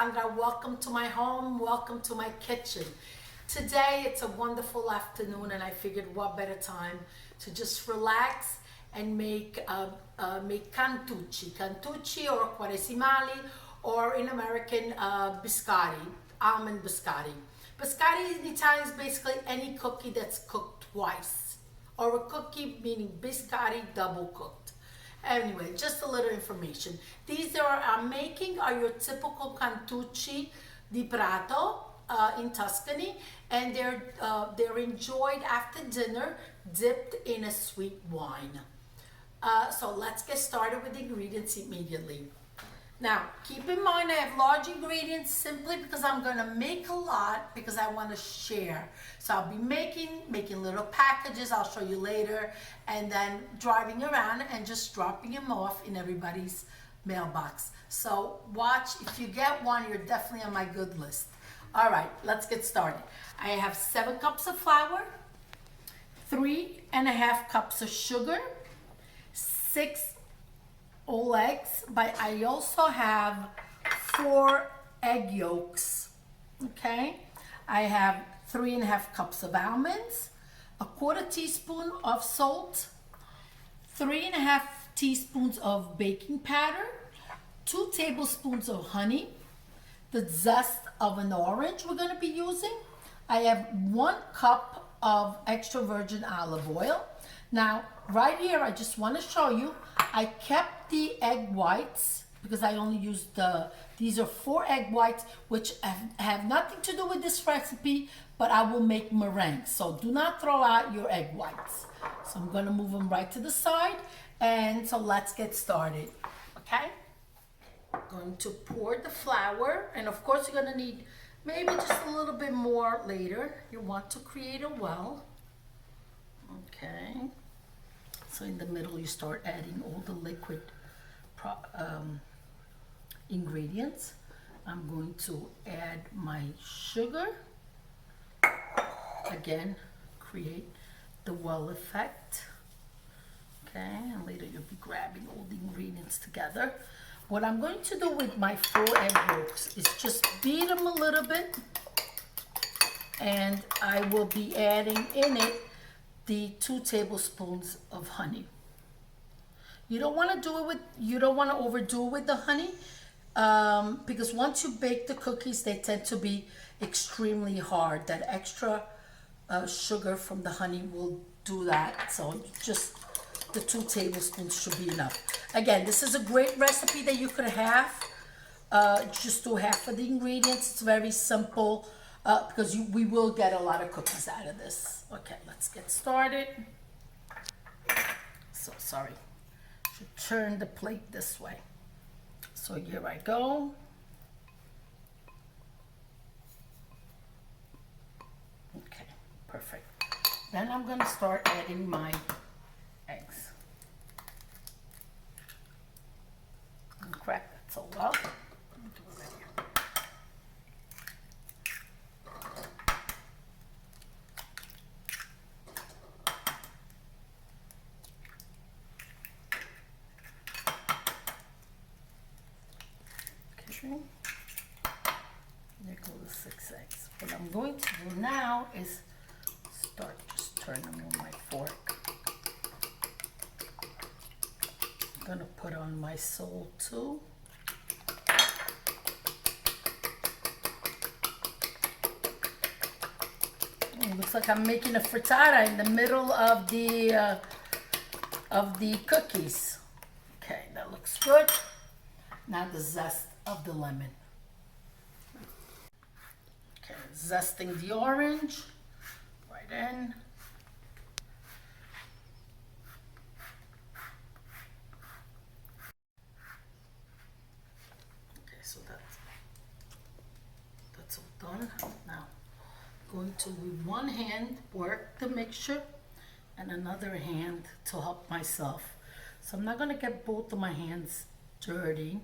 Sandra. Welcome to my home. Welcome to my kitchen. Today it's a wonderful afternoon and I figured what better time to just relax and make cantucci or quaresimali, or in American biscotti, almond biscotti. Biscotti in Italian is basically any cookie that's cooked twice, or a cookie meaning biscotti double cooked. Anyway, just a little information. These I'm making are your typical cantucci di Prato in Tuscany, and they're enjoyed after dinner, dipped in a sweet wine. So let's get started with the ingredients immediately. Now, keep in mind I have large ingredients simply because I'm going to make a lot because I want to share. So I'll be making little packages, I'll show you later, and then driving around and just dropping them off in everybody's mailbox. So watch, if you get one, you're definitely on my good list. All right, let's get started. I have 7 cups of flour, 3.5 cups of sugar, 6 whole eggs, but I also have 4 egg yolks. Okay, I have 3.5 cups of almonds, a 1/4 teaspoon of salt, 3.5 teaspoons of baking powder, 2 tablespoons of honey, the zest of an orange we're going to be using. I have 1 cup of extra virgin olive oil. Now, right here, I just want to show you, I kept the egg whites because I only used these are 4 egg whites, which have nothing to do with this recipe, but I will make meringue. So do not throw out your egg whites. So I'm going to move them right to the side. And so let's get started, okay? I'm going to pour the flour, and of course you're going to need maybe just a little bit more later. You want to create a well. Okay. So in the middle, you start adding all the liquid ingredients. I'm going to add my sugar. Again, create the well effect. Okay, and later you'll be grabbing all the ingredients together. What I'm going to do with my 4 egg yolks is just beat them a little bit, and I will be adding in it the 2 tablespoons of honey. You don't want to overdo it with the honey, because once you bake the cookies, they tend to be extremely hard. That extra sugar from the honey will do that. So just the 2 tablespoons should be enough. Again, this is a great recipe that you could have. Just do half of the ingredients. It's very simple. Because we will get a lot of cookies out of this. Okay, let's get started. So sorry, should turn the plate this way. So here I go. Okay, perfect. Then I'm gonna start adding my eggs. And crack that so well. There go the 6 eggs. What I'm going to do now is start just turning them on my fork. I'm going to put on my salt too. It looks like I'm making a frittata in the middle of the cookies. Okay, that looks good. Now the zest of the lemon. Okay, zesting the orange right in. Okay, so that's all done. Now, I'm going to with one hand work the mixture and another hand to help myself. So I'm not going to get both of my hands dirty,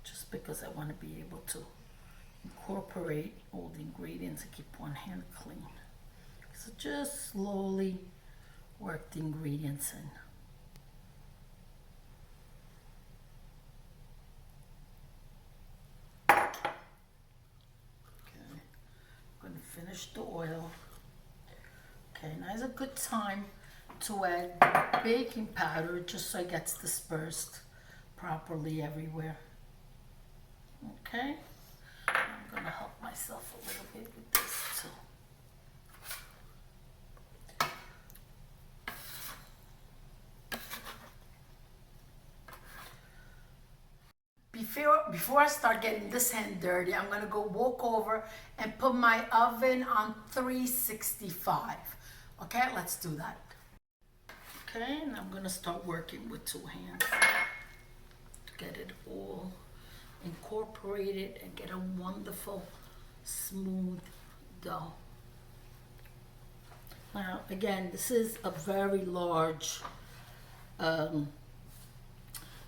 just because I want to be able to incorporate all the ingredients and keep one hand clean. So just slowly work the ingredients in. push the oil. Okay, now is a good time to add baking powder just so it gets dispersed properly everywhere. Okay, I'm gonna help myself a little bit with this too. Before I start getting this hand dirty, I'm gonna go walk over and put my oven on 365. Okay, let's do that. Okay, and I'm gonna start working with 2 hands to get it all incorporated and get a wonderful smooth dough. Now again, this is a very large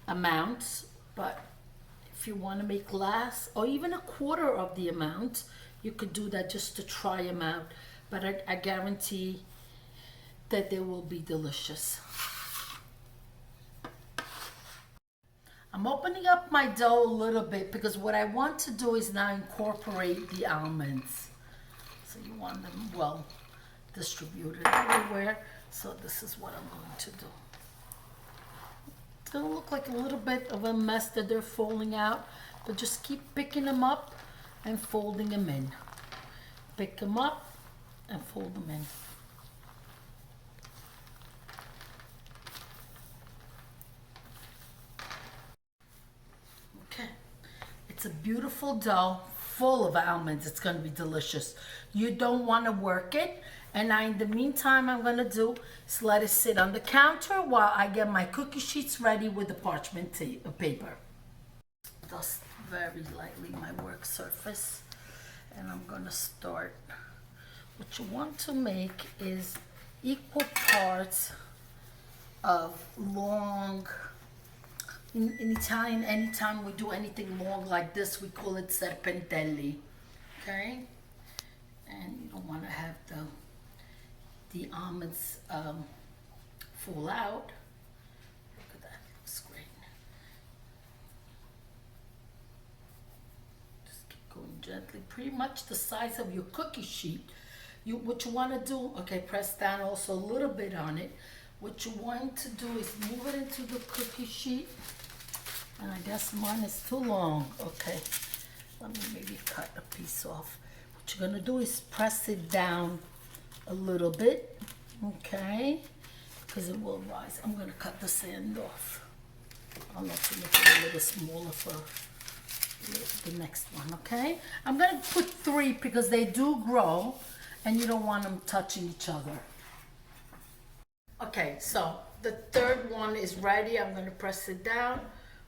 amount, but if you want to make less or even a quarter of the amount, you could do that just to try them out. But I guarantee that they will be delicious. I'm opening up my dough a little bit because what I want to do is now incorporate the almonds. So you want them well distributed everywhere. So this is what I'm going to do. It's going to look like a little bit of a mess that they're falling out, but just keep picking them up and folding them in. Pick them up and fold them in. Okay, it's a beautiful dough full of almonds. It's going to be delicious. You don't want to work it. And now in the meantime, I'm going to do is let it sit on the counter while I get my cookie sheets ready with the parchment paper. Dust very lightly my work surface. And I'm going to start. What you want to make is equal parts of long. In Italian, anytime we do anything long like this, we call it serpentelli. Okay? And you don't want to have the almonds fall out. Look at that, looks great. Just keep going gently, pretty much the size of your cookie sheet. What you want to do, okay, press down also a little bit on it. What you want to do is move it into the cookie sheet. And I guess mine is too long. Okay, let me maybe cut a piece off. What you're gonna do is press it down a little bit, okay, because it will rise. I'm gonna cut this end off. I'll have to make it a little smaller for the next one, okay? I'm gonna put 3 because they do grow and you don't want them touching each other. Okay, so the 3rd one is ready. I'm gonna press it down,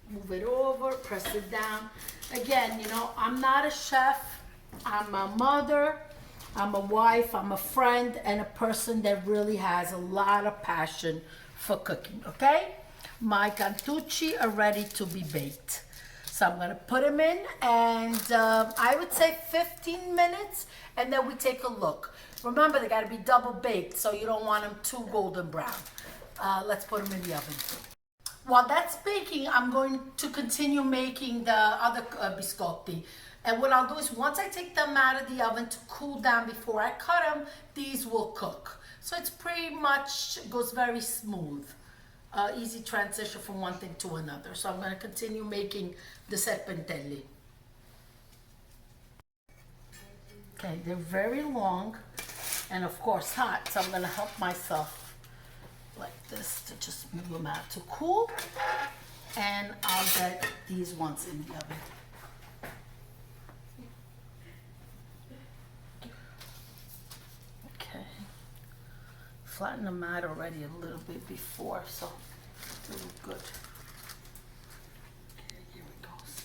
move it over, press it down. Again, you know, I'm not a chef, I'm a mother, I'm a wife, I'm a friend, and a person that really has a lot of passion for cooking, okay? My cantucci are ready to be baked. So I'm gonna put them in, and I would say 15 minutes, and then we take a look. Remember, they gotta be double baked, so you don't want them too golden brown. Let's put them in the oven. While that's baking, I'm going to continue making the other biscotti. And what I'll do is once I take them out of the oven to cool down before I cut them, these will cook. So it's pretty much goes very smooth. Easy transition from one thing to another. So I'm going to continue making the serpentelli. Okay, they're very long and of course hot. So I'm going to help myself like this to just move them out to cool. And I'll get these ones in the oven. Flatten them out already a little bit before, so they look good. Okay, here it goes.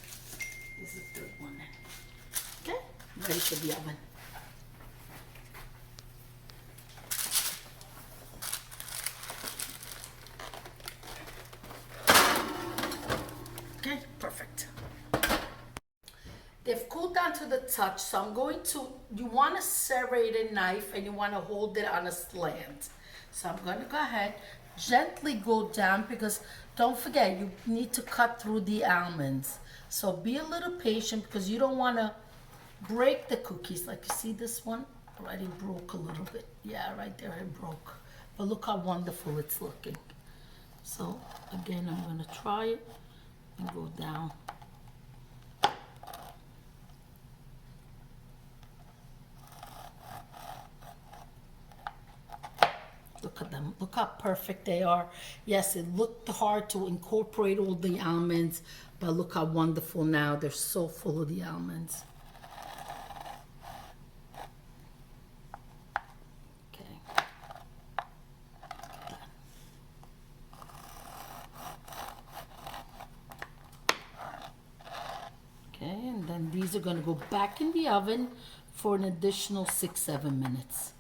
This is the 3rd one then. Okay, ready for the oven. Okay, perfect. They've cooled down to the touch, so I'm going to, you want a serrated knife and you want to hold it on a slant. So I'm going to go ahead, gently go down because don't forget, you need to cut through the almonds. So be a little patient because you don't want to break the cookies. Like you see this one, Already broke a little bit. Yeah, right there it broke. But look how wonderful it's looking. So again, I'm gonna try it and go down. Look at them. Look how perfect they are. Yes, it looked hard to incorporate all the almonds, but look how wonderful now. They're so full of the almonds. Okay. Okay, and then these are going to go back in the oven for an additional 6-7 minutes.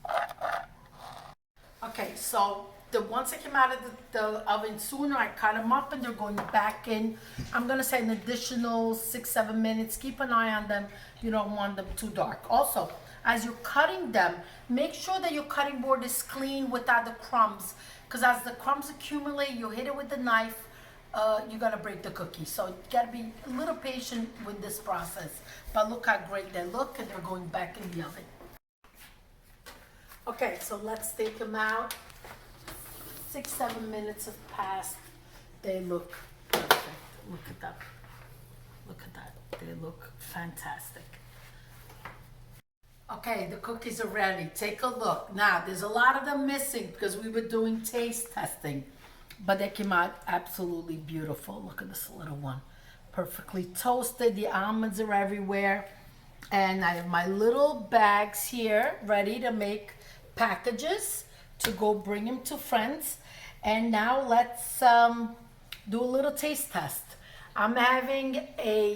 Okay, so the ones that came out of the oven sooner, I cut them up and they're going back in. I'm gonna say an additional 6-7 minutes. Keep an eye on them. You don't want them too dark. Also, as you're cutting them, make sure that your cutting board is clean without the crumbs, because as the crumbs accumulate, you hit it with the knife, you're gonna break the cookie. So you gotta be a little patient with this process. But look how great they look, and they're going back in the oven. Okay, so let's take them out. 6-7 minutes have passed. They look perfect. Look at that. Look at that. They look fantastic. Okay, the cookies are ready. Take a look. Now, there's a lot of them missing because we were doing taste testing, but they came out absolutely beautiful. Look at this little one. Perfectly toasted. The almonds are everywhere. And I have my little bags here ready to make packages to go bring them to friends. And now let's do a little taste test. I'm having a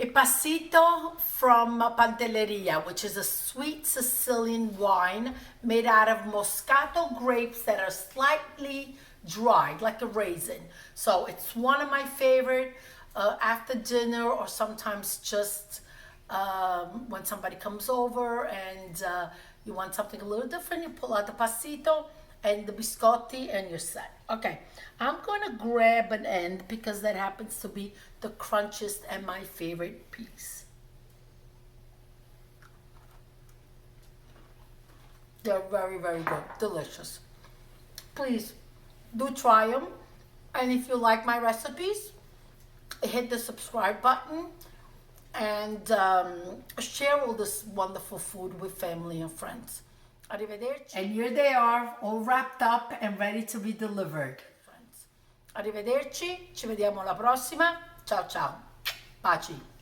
pasito from Pantelleria, which is a sweet Sicilian wine made out of Moscato grapes that are slightly dried, like a raisin. So it's one of my favorite after dinner, or sometimes just when somebody comes over and you want something a little different, you pull out the pasito and the biscotti and you're set. Okay, I'm gonna grab an end because that happens to be the crunchiest and my favorite piece. They're very, very good, delicious. Please do try them. And if you like my recipes, hit the subscribe button and share all this wonderful food with family and friends. Arrivederci. And here they are, all wrapped up and ready to be delivered. Arrivederci, ci vediamo alla prossima. Ciao ciao. Baci.